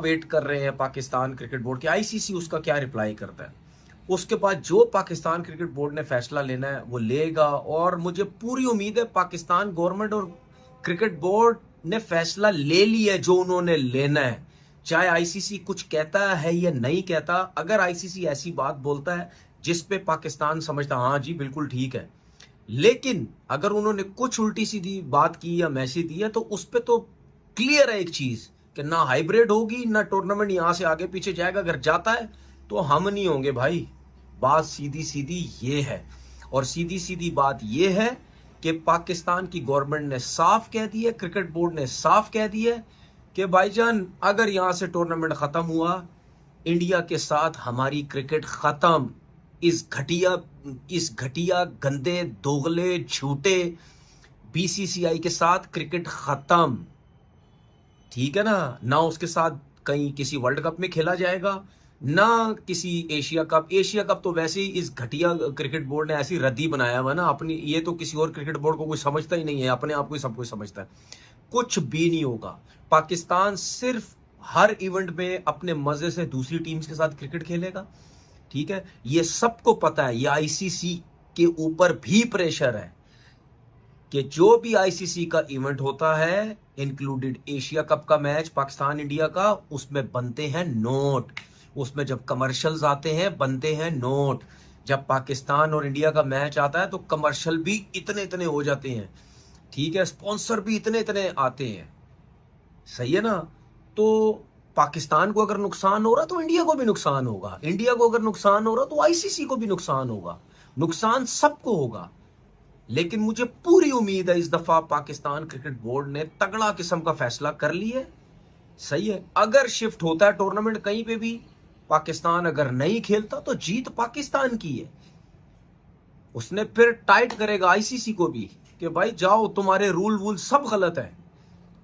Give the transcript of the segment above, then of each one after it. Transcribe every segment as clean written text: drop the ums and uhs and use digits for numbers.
Wait कर रहे हैं पाकिस्तान क्रिकेट बोर्ड के, आईसीसी उसका क्या रिप्लाई करता है। उसके बाद जो पाकिस्तान क्रिकेट बोर्ड ने फैसला लेना है वो लेगा, और मुझे पूरी उम्मीद है पाकिस्तान गवर्नमेंट और क्रिकेट बोर्ड ने फैसला ले लिया है जो उन्होंने लेना है, चाहे आईसीसी कुछ कहता है या नहीं कहता। अगर आईसीसी ऐसी बात बोलता है जिस पे पाकिस्तान समझता हाँ जी बिल्कुल ठीक है, लेकिन अगर उन्होंने कुछ उल्टी सीधी बात की या मैसेज दिया तो उस पे तो क्लियर है एक चीज कि ना हाइब्रिड होगी ना टूर्नामेंट यहां से आगे पीछे जाएगा। अगर जाता है तो हम नहीं होंगे भाई। बात सीधी सीधी ये है, और सीधी सीधी बात ये है कि पाकिस्तान की गवर्नमेंट ने साफ कह दिया, क्रिकेट बोर्ड ने साफ कह दिया कि भाईजान अगर यहां से टूर्नामेंट खत्म हुआ, इंडिया के साथ हमारी क्रिकेट खत्म। इस घटिया गंदे दोगले झूठे बीसीसीआई के साथ क्रिकेट खत्म, ठीक है ना। ना उसके साथ कहीं किसी वर्ल्ड कप में खेला जाएगा, ना किसी एशिया कप। एशिया कप तो वैसे ही इस घटिया क्रिकेट बोर्ड ने ऐसी रद्दी बनाया हुआ ना अपनी, ये तो किसी और क्रिकेट बोर्ड को कोई समझता ही नहीं है, अपने आप को ही सब कुछ समझता है। कुछ भी नहीं होगा। पाकिस्तान सिर्फ हर इवेंट में अपने मजे से दूसरी टीम्स के साथ क्रिकेट खेलेगा, ठीक है। ये सबको पता है, ये आईसीसी के ऊपर भी प्रेशर है कि जो भी आईसीसी का इवेंट होता है, इंक्लूडेड एशिया कप का मैच पाकिस्तान इंडिया का, उसमें बनते हैं नोट। उसमें जब कमर्शियल्स आते हैं बनते हैं नोट। जब पाकिस्तान और इंडिया का मैच आता है तो कमर्शियल भी इतने इतने हो जाते हैं, ठीक है। स्पॉन्सर भी इतने इतने आते हैं, सही है ना। तो पाकिस्तान को अगर नुकसान हो रहा तो इंडिया को भी नुकसान होगा, इंडिया को अगर नुकसान हो रहा तो आईसीसी को भी नुकसान होगा, नुकसान सबको होगा। लेकिन मुझे पूरी उम्मीद है इस दफा पाकिस्तान क्रिकेट बोर्ड ने तगड़ा किस्म का फैसला कर लिया, सही है। अगर शिफ्ट होता है टूर्नामेंट कहीं पे भी, पाकिस्तान अगर नहीं खेलता तो जीत पाकिस्तान की है। उसने फिर टाइट करेगा आईसीसी को भी कि भाई जाओ, तुम्हारे रूल वूल सब गलत है,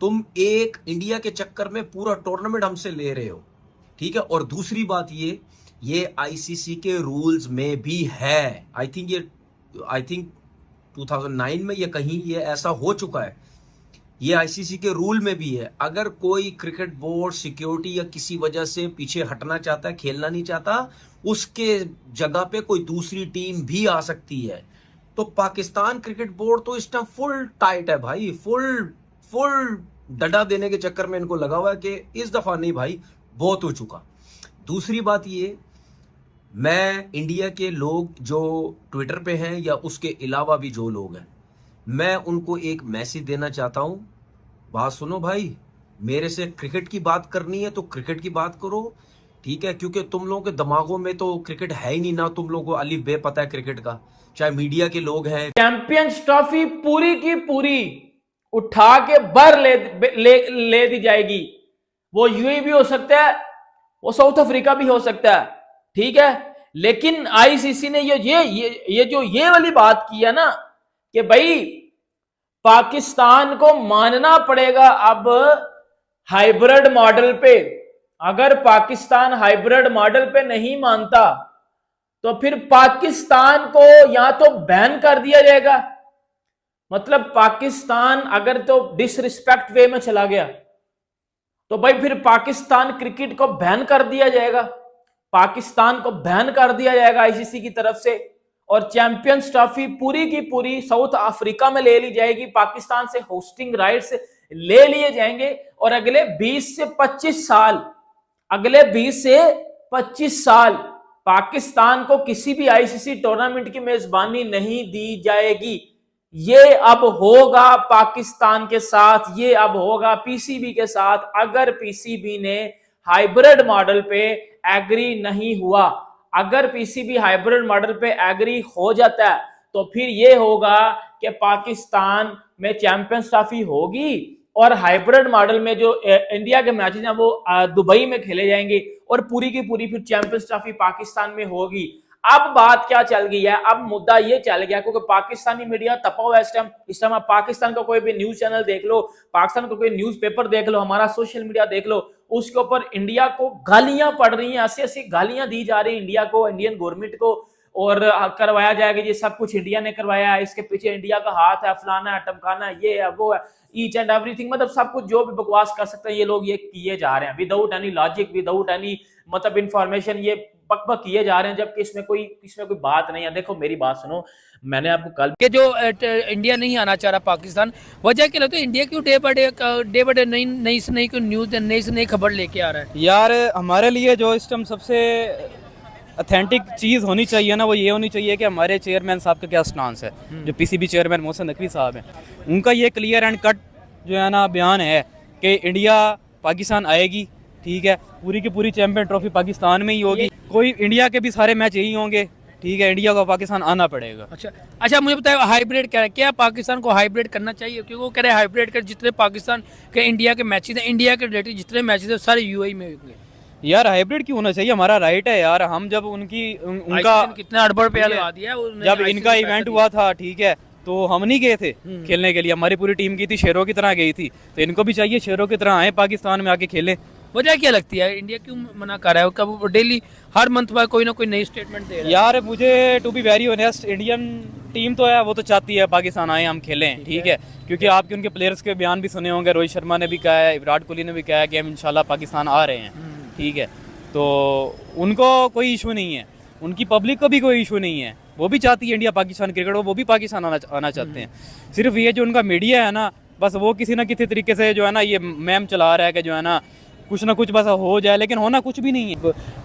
तुम एक इंडिया के चक्कर में पूरा टूर्नामेंट हमसे ले रहे हो, ठीक है। और दूसरी बात ये आईसीसी के रूल्स में भी है। आई थिंक 2009 में ये कहीं ये ऐसा हो चुका है, ये आईसीसी के रूल में भी है। अगर कोई क्रिकेट बोर्ड सिक्योरिटी या किसी वजह से पीछे हटना चाहता है, खेलना नहीं चाहता, उसके जगह पे कोई दूसरी टीम भी आ सकती है। तो पाकिस्तान क्रिकेट बोर्ड तो इस टाइम फुल टाइट है भाई, फुल डंडा देने के चक्कर में इनको लगा हुआ है कि इस दफा नहीं भाई, बहुत हो चुका। दूसरी बात ये, मैं इंडिया के लोग जो ट्विटर पे हैं या उसके अलावा भी जो लोग हैं, मैं उनको एक मैसेज देना चाहता हूं। बात सुनो भाई, मेरे से क्रिकेट की बात करनी है तो क्रिकेट की बात करो, ठीक है। क्योंकि तुम लोगों के दिमागों में तो क्रिकेट है ही नहीं ना, तुम लोगों को अलिफ बे पता है क्रिकेट का, चाहे मीडिया के लोग हैं। चैंपियंस ट्रॉफी पूरी की पूरी उठा के बाहर ले दी जाएगी। वो यूएई भी हो सकता है, वो साउथ अफ्रीका भी हो सकता है, ठीक है। लेकिन आईसीसी ने ये वाली बात की है ना कि भाई पाकिस्तान को मानना पड़ेगा अब हाइब्रिड मॉडल पे। अगर पाकिस्तान हाइब्रिड मॉडल पे नहीं मानता तो फिर पाकिस्तान को या तो बैन कर दिया जाएगा, मतलब पाकिस्तान अगर तो डिसरिस्पेक्ट वे में चला गया तो भाई फिर पाकिस्तान क्रिकेट को बैन कर दिया जाएगा, पाकिस्तान को बैन कर दिया जाएगा आईसीसी की तरफ से, और चैंपियंस ट्रॉफी पूरी की पूरी साउथ अफ्रीका में ले ली जाएगी, पाकिस्तान से होस्टिंग राइट्स ले लिए जाएंगे। और अगले 20 से 25 साल पाकिस्तान को किसी भी आईसीसी टूर्नामेंट की मेजबानी नहीं दी जाएगी। ये अब होगा पाकिस्तान के साथ, ये अब होगा पीसीबी के साथ। अगर पीसीबी ने हाइब्रिड मॉडल पे एग्री नहीं हुआ, अगर पीसीबी हाइब्रिड मॉडल पे एग्री हो जाता है तो फिर ये होगा कि पाकिस्तान में चैंपियंस ट्रॉफी होगी और हाइब्रिड मॉडल में जो इंडिया के मैचेस हैं वो दुबई में खेले जाएंगे और पूरी की पूरी फिर चैंपियंस ट्रॉफी पाकिस्तान में होगी। अब बात क्या चल गई है, अब मुद्दा ये चल गया क्योंकि पाकिस्तानी मीडिया तपा हुआ है इस टाइम आप पाकिस्तान का कोई भी न्यूज चैनल देख लो, पाकिस्तान का कोई न्यूज पेपर देख लो, हमारा सोशल मीडिया देख लो, उसके ऊपर इंडिया को गालियां पड़ रही हैं, ऐसी ऐसी गालियां दी जा रही है इंडिया को, इंडियन गवर्नमेंट को, और करवाया जाएगा ये सब कुछ इंडिया ने करवाया है, इसके पीछे इंडिया का हाथ है, फलाना है, टमकाना है, ये है, वो है, ईच एंड एवरीथिंग, मतलब सब कुछ जो भी बकवास कर सकते हैं ये लोग ये किए जा रहे हैं without any logic, without any मतलब इंफॉर्मेशन, ये बक बक किए जा रहे हैं, जबकि इसमें कोई बात नहीं है। देखो मेरी बात सुनो, मैंने आपको कल कि जो इंडिया नहीं आना चाह रहा पाकिस्तान, वजह क्या लगता है? इंडिया क्यों डे बाय डे नई से नई न्यूज़, नई से नई खबर लेके आ रहा है? यार हमारे लिए जो इस टाइम सबसे अथेंटिक चीज़ होनी चाहिए ना, वो ये होनी चाहिए कि हमारे चेयरमैन साहब का क्या स्टांस है। जो पीसीबी चेयरमैन मोहसिन नकवी साहब हैं, उनका ये क्लियर एंड कट जो है ना बयान है कि इंडिया पाकिस्तान आएगी, ठीक है, पूरी की पूरी चैंपियन ट्रॉफी पाकिस्तान में ही होगी, कोई इंडिया के भी सारे मैच यही होंगे, ठीक है, इंडिया को पाकिस्तान आना पड़ेगा। अच्छा मुझे बताओ, हाइब्रिड क्या पाकिस्तान को हाइब्रिड करना चाहिए? क्योंकि वो कह रहे हैं हाइब्रिड कर, जितने पाकिस्तान के इंडिया के मैचेस हैं, इंडिया के रिलेटेड जितने मैचेस हैं सारे यूएई में होंगे। यार हाइब्रिड क्यों होना चाहिए? हमारा राइट है यार। हम जब उनका कितना अड़बड़ पे लगा दिया जब इनका इवेंट हुआ था, ठीक है, तो हम नहीं गए थे खेलने के लिए, हमारी पूरी टीम की थी, शेरों की तरह गई थी, तो इनको भी चाहिए शेरों की तरह आए पाकिस्तान में आके खेलें। वजह क्या लगती है इंडिया क्यों मना कर रहा है? कब डेली हर मंथ में कोई ना कोई नई स्टेटमेंट दे रहा है। यार मुझे to be very honest, Indian team तो है वो तो चाहती है पाकिस्तान आए, हम खेलें, ठीक है, क्योंकि आपके उनके प्लेयर्स के बयान भी सुने होंगे, रोहित शर्मा ने भी कहा है, विराट कोहली ने भी कहा है कि हम इंशाल्लाह पाकिस्तान आ रहे हैं, ठीक है, तो उनको कोई इशू नहीं है, उनकी पब्लिक को भी कोई इशू नहीं है, वो भी चाहती है इंडिया पाकिस्तान क्रिकेट, वो भी पाकिस्तान आना चाहते हैं। सिर्फ ये जो उनका मीडिया है ना, बस वो किसी ना किसी तरीके से जो है ना ये मैम चला रहा है कि जो है ना कुछ ना कुछ बस हो जाए, लेकिन होना कुछ भी नहीं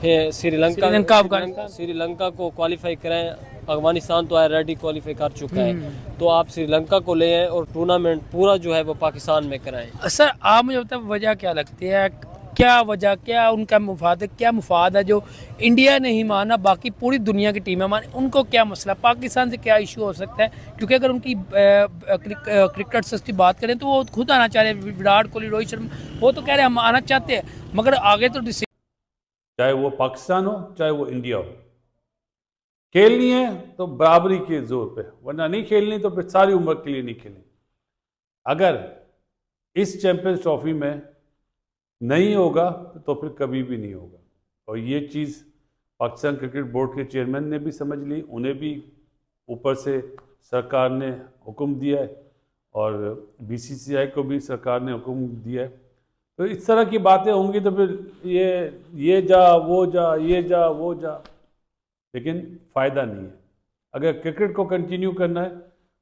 है। श्रीलंका को क्वालिफाई कराएं, अफगानिस्तान तो ऑलरेडी क्वालिफाई कर चुका है, तो आप श्रीलंका को ले आए और टूर्नामेंट पूरा जो है वो पाकिस्तान में कराएं। सर आप मुझे बताओ वजह क्या लगती है, क्या वजह, क्या उनका मुफाद है जो इंडिया ने ही माना, बाकी पूरी दुनिया की टीमें माने, उनको क्या मसला, पाकिस्तान से क्या इशू हो सकता है? क्योंकि अगर उनकी क्रिकेटर्स की बात करें तो वो खुद आना चाह रहे हैं, विराट कोहली, रोहित शर्मा, वो तो कह रहे हैं हम आना चाहते हैं, मगर आगे तो चाहे वो पाकिस्तान हो चाहे वो इंडिया हो, खेलनी है तो बराबरी के जोर पे, वरना नहीं खेलनी तो फिर सारी उम्र के लिए नहीं खेलनी। अगर इस चैंपियंस ट्रॉफी में नहीं होगा तो फिर कभी भी नहीं होगा, और ये चीज़ पाकिस्तान क्रिकेट बोर्ड के चेयरमैन ने भी समझ ली, उन्हें भी ऊपर से सरकार ने हुक्म दिया है और बीसीसीआई को भी सरकार ने हुक्म दिया है। तो इस तरह की बातें होंगी तो फिर ये जा वो जा, ये जा वो जा, लेकिन फ़ायदा नहीं है। अगर क्रिकेट को कंटिन्यू करना है,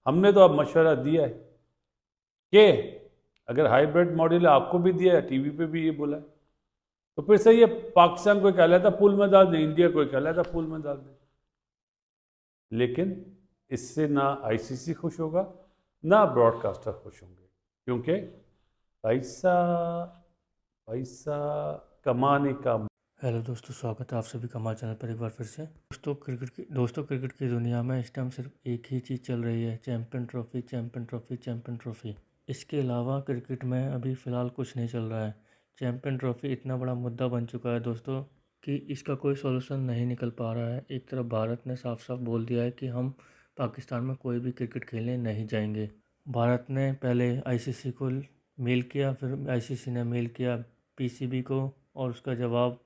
हमने तो अब मशवरा दिया है कि अगर हाइब्रिड मॉडल आपको भी दिया है, टीवी पे भी ये बोला है, तो फिर सही है, पाकिस्तान को कहलाता पूल में डाल दें, इंडिया को कहलाता पूल में डाल दें, लेकिन इससे ना आईसीसी खुश होगा ना ब्रॉडकास्टर खुश होंगे, क्योंकि पैसा कमाने का। हेलो दोस्तों, स्वागत है आप सभी का हमारे चैनल पर एक बार फिर से। दोस्तों क्रिकेट की दुनिया में इस टाइम सिर्फ एक ही चीज़ चल रही है, champion trophy, champion trophy, champion trophy. इसके अलावा क्रिकेट में अभी फ़िलहाल कुछ नहीं चल रहा है। चैंपियन ट्रॉफी इतना बड़ा मुद्दा बन चुका है दोस्तों कि इसका कोई सॉल्यूशन नहीं निकल पा रहा है। एक तरफ भारत ने साफ साफ बोल दिया है कि हम पाकिस्तान में कोई भी क्रिकेट खेलने नहीं जाएंगे। भारत ने पहले आईसीसी को मेल किया, फिर आईसीसी ने मेल किया पीसीबी को, और उसका जवाब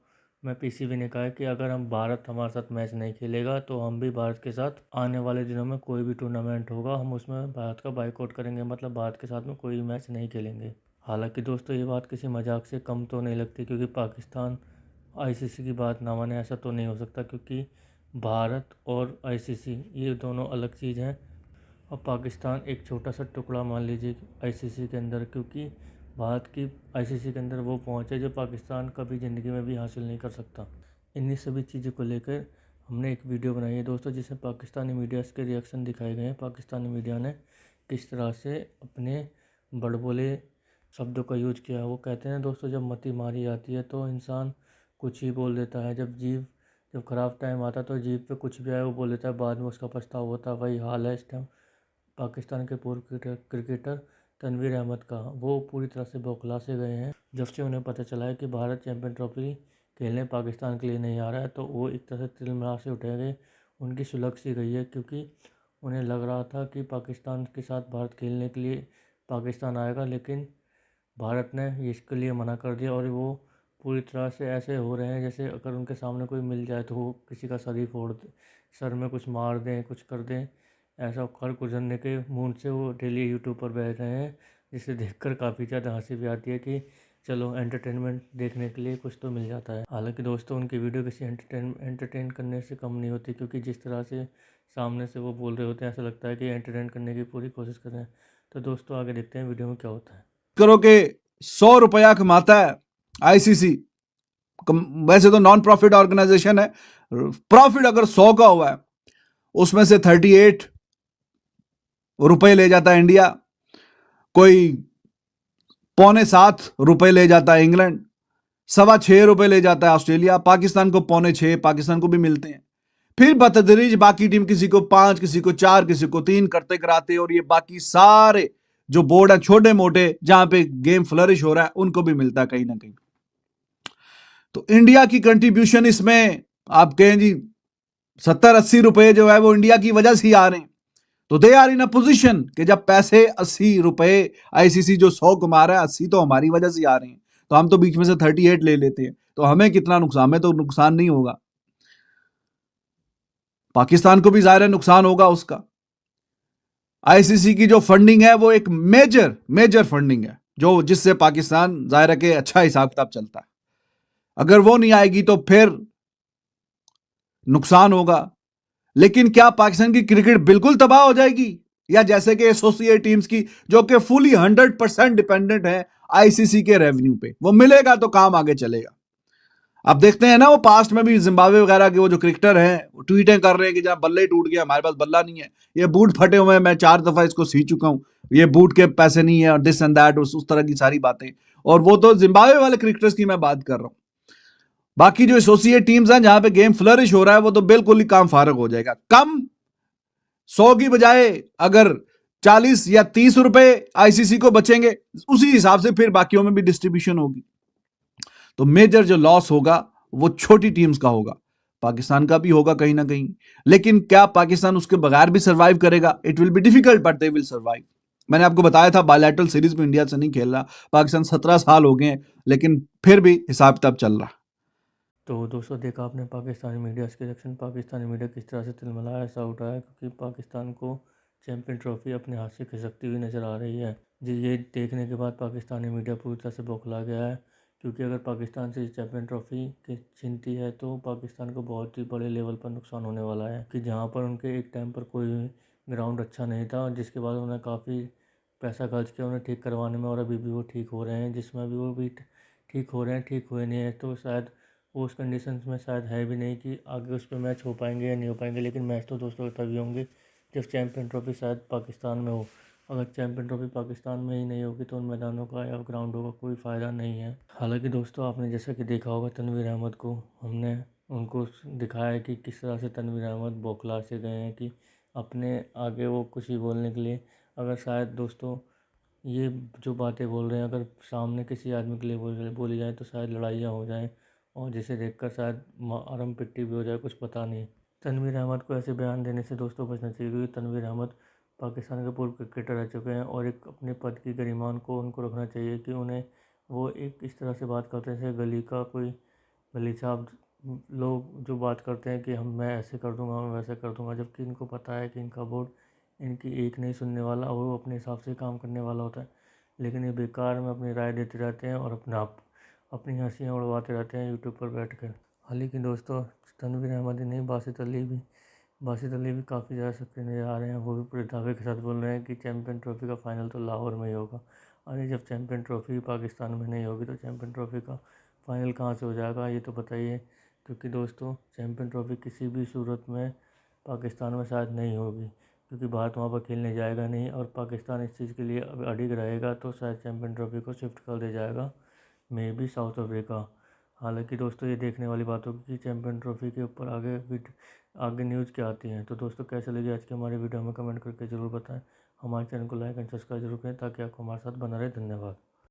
में पीसीबी ने कहा है कि अगर भारत हमारे साथ मैच नहीं खेलेगा तो हम भी भारत के साथ आने वाले दिनों में कोई भी टूर्नामेंट होगा हम उसमें भारत का बाइकआउट करेंगे, मतलब भारत के साथ में कोई भी मैच नहीं खेलेंगे। हालांकि दोस्तों ये बात किसी मजाक से कम तो नहीं लगती, क्योंकि पाकिस्तान आईसीसी की बात ना माने ऐसा तो नहीं हो सकता, क्योंकि भारत और आईसीसी ये दोनों अलग चीज़ हैं, और पाकिस्तान एक छोटा सा टुकड़ा मान लीजिए आईसीसी के अंदर, क्योंकि भारत की आईसीसी के अंदर वो पहुँच है जो पाकिस्तान कभी ज़िंदगी में भी हासिल नहीं कर सकता। इन्हीं सभी चीज़ों को लेकर हमने एक वीडियो बनाई है दोस्तों, जिसमें पाकिस्तानी मीडिया के रिएक्शन दिखाए गए हैं। पाकिस्तानी मीडिया ने किस तरह से अपने बड़बोले शब्दों का यूज किया। वो कहते हैं दोस्तों, जब मती मारी आती है तो इंसान कुछ ही बोल देता है, जब ख़राब टाइम आता है तो जीभ पे कुछ भी आए वो बोल देता है, बाद में उसका पछतावा होता है। वही हाल है इस टाइम पाकिस्तान के पूर्व क्रिकेटर तनवीर अहमद का। वो पूरी तरह से बौखला से गए हैं जब से उन्हें पता चला है कि भारत चैंपियन ट्रॉफी खेलने पाकिस्तान के लिए नहीं आ रहा है, तो वो एक तरह से तिलमिला से उठे गए, उनकी सुलग सी गई है, क्योंकि उन्हें लग रहा था कि पाकिस्तान के साथ भारत खेलने के लिए पाकिस्तान आएगा, लेकिन भारत ने इसके लिए मना कर दिया और वो पूरी तरह से ऐसे हो रहे हैं जैसे अगर उनके सामने कोई मिल जाए तो वो किसी का सर ही फोड़ दे, सर में कुछ मार दें, कुछ कर दें। ऐसा कर गुजरने के मूड से वो डेली यूट्यूब पर बैठ रहे हैं, जिसे देखकर काफ़ी ज़्यादा हंसी भी आती है कि चलो एंटरटेनमेंट देखने के लिए कुछ तो मिल जाता है। हालांकि दोस्तों उनकी वीडियो किसी एंटरटेन करने से कम नहीं होती, क्योंकि जिस तरह से सामने से वो बोल रहे होते हैं ऐसा लगता है कि एंटरटेन करने की पूरी कोशिश कर रहे हैं। तो दोस्तों आगे देखते हैं वीडियो में क्या होता है। करो के 100 रुपया कमाता है आईसीसी। वैसे तो नॉन प्रॉफिट ऑर्गेनाइजेशन है, प्रॉफिट अगर 100 का हुआ है उसमें से 38 रुपए ले जाता है इंडिया, कोई 6.25 रुपए ले जाता है इंग्लैंड, 6.25 रुपए ले जाता है ऑस्ट्रेलिया, पाकिस्तान को 6.25 पाकिस्तान को भी मिलते हैं। फिर बतदरीज बाकी टीम किसी को 5, किसी को 4, किसी को 3 करते कराते, और ये बाकी सारे जो बोर्ड है छोटे मोटे जहां पे गेम फ्लरिश हो रहा है उनको भी मिलता है कहीं ना कहीं। तो इंडिया की कंट्रीब्यूशन इसमें आप कहें जी 70-80 रुपए जो है वो इंडिया की वजह से ही आ रहे हैं। तो they are in a position कि जब पैसे 80 रुपए आईसीसी जो 100 कमा रहा है, 80 तो हमारी वजह से आ रहे हैं, तो हम तो बीच में से 38 ले लेते हैं, तो हमें कितना नुकसान, में तो नुकसान नहीं होगा, पाकिस्तान को भी जाहिर है नुकसान होगा उसका। आईसीसी की जो फंडिंग है वो एक मेजर फंडिंग है जो जिससे पाकिस्तान जाहिर है कि अच्छा हिसाब किताब चलता है। अगर वो नहीं आएगी तो फिर नुकसान होगा। लेकिन क्या पाकिस्तान की क्रिकेट बिल्कुल तबाह हो जाएगी, या जैसे कि एसोसिएट टीम्स की जो कि फुली 100% डिपेंडेंट है आईसीसी के रेवेन्यू पे, वो मिलेगा तो काम आगे चलेगा। अब देखते हैं ना, वो पास्ट में भी जिम्बाब्वे वगैरह के वो जो क्रिकेटर हैं ट्वीटें कर रहे हैं कि जहां बल्ले टूट गया, हमारे पास बल्ला नहीं है, ये बूट फटे हुए हैं, मैं 4 दफा इसको सी चुका हूं, ये बूट के पैसे नहीं है, और दिस एंड दैट, उस तरह की सारी बातें। और वो तो जिम्बाब्वे वाले क्रिकेटर्स की मैं बात कर रहा हूं। बाकी जो एसोसिएट टीम्स हैं जहां पे गेम फ्लरिश हो रहा है वो तो बिल्कुल ही काम फारग हो जाएगा। कम 100 की बजाय अगर 40 या 30 रुपए आईसीसी को बचेंगे, उसी हिसाब से फिर बाकियों में भी डिस्ट्रीब्यूशन होगी। तो मेजर जो लॉस होगा वो छोटी टीम्स का होगा, पाकिस्तान का भी होगा कहीं ना कहीं। लेकिन क्या पाकिस्तान उसके बगैर भी सर्वाइव करेगा? It will be difficult but they will survive. मैंने आपको बताया था बायलैटरल सीरीज में इंडिया से नहीं खेल रहा पाकिस्तान, 17 साल हो गए हैं, लेकिन फिर भी हिसाब किताब चल रहा। तो दोस्तों देखा आपने पाकिस्तानी मीडिया के रिएक्शन, पाकिस्तानी मीडिया किस तरह से तिलमिलाया ऐसा उठा है, क्योंकि पाकिस्तान को चैंपियन ट्रॉफी अपने हाथ से खिसकती हुई नज़र आ रही है। जी, ये देखने के बाद पाकिस्तानी मीडिया पूरी तरह से बौखला गया है, क्योंकि अगर पाकिस्तान से चैंपियन ट्रॉफी की छीनती है तो पाकिस्तान को बहुत ही बड़े लेवल पर नुकसान होने वाला है। कि जहाँ पर उनके एक टाइम पर कोई ग्राउंड अच्छा नहीं था, और जिसके बाद उन्होंने काफ़ी पैसा खर्च किया उन्हें ठीक करवाने में, और अभी भी वो ठीक हो रहे हैं, जिसमें अभी वो भी ठीक हो रहे हैं, ठीक हुए नहीं है तो शायद वो उस कंडीशंस में शायद है भी नहीं कि आगे उस पर मैच हो पाएंगे या नहीं हो पाएंगे। लेकिन मैच तो दोस्तों तभी होंगे जब चैंपियन ट्रॉफी शायद पाकिस्तान में हो। अगर चैंपियन ट्रॉफी पाकिस्तान में ही नहीं होगी तो उन मैदानों का या ग्राउंडों का कोई फ़ायदा नहीं है। हालांकि दोस्तों आपने जैसा कि देखा होगा तनवीर अहमद को हमने उनको दिखाया है कि किस तरह से तनवीर अहमद बौखला से गए हैं कि अपने आगे वो कुछ ही बोलने के लिए, अगर शायद दोस्तों ये जो बातें बोल रहे हैं अगर सामने किसी आदमी के लिए बोली जाए तो शायद लड़ाइयाँ हो जाएं, और जिसे देखकर शायद आरम पिट्टी भी हो जाए, कुछ पता नहीं। तनवीर अहमद को ऐसे बयान देने से दोस्तों बचना चाहिए, क्योंकि तनवीर अहमद पाकिस्तान के पूर्व क्रिकेटर रह चुके हैं, और एक अपने पद की गरिमा को उनको रखना चाहिए कि उन्हें वो एक इस तरह से बात करते हैं जैसे गली का कोई गली साहब लोग जो बात करते हैं कि मैं ऐसे कर दूंगा, मैं वैसे कर दूंगा, जबकि इनको पता है कि इनका बोर्ड इनकी एक नहीं सुनने वाला और वो अपने हिसाब से काम करने वाला होता है। लेकिन ये बेकार में अपनी राय देते रहते हैं और अपनी हंसियाँ उड़वाते रहते हैं यूट्यूब पर बैठकर। हालांकि दोस्तों तनवीर अहमद ही नहीं, बासित अली भी काफ़ी ज़्यादा सक्रिय नज़र आ रहे हैं। वो भी पूरे दावे के साथ बोल रहे हैं कि चैम्पियन ट्रॉफी का फाइनल तो लाहौर में ही होगा। अरे जब चैम्पियन ट्रॉफी पाकिस्तान में नहीं होगी तो चैम्पियन ट्रॉफी का फाइनल कहाँ से हो जाएगा, ये तो बताइए। क्योंकि दोस्तों चैम्पियन ट्रॉफी किसी भी सूरत में पाकिस्तान में शायद नहीं होगी, क्योंकि भारत वहाँ पर खेलने जाएगा नहीं, और पाकिस्तान इस चीज़ के लिए अडिग रहेगा तो शायद चैम्पियन ट्रॉफी को शिफ्ट कर दिया जाएगा, मे बी साउथ अफ्रीका। हालांकि दोस्तों ये देखने वाली बात होगी कि चैम्पियन ट्रॉफी के ऊपर आगे न्यूज़ क्या आती है। तो दोस्तों कैसे लगी आज की हमारी वीडियो, हमें कमेंट करके ज़रूर बताएं। हमारे चैनल को लाइक एंड सब्सक्राइब जरूर करें ताकि आपको हमारे साथ बना रहे। धन्यवाद।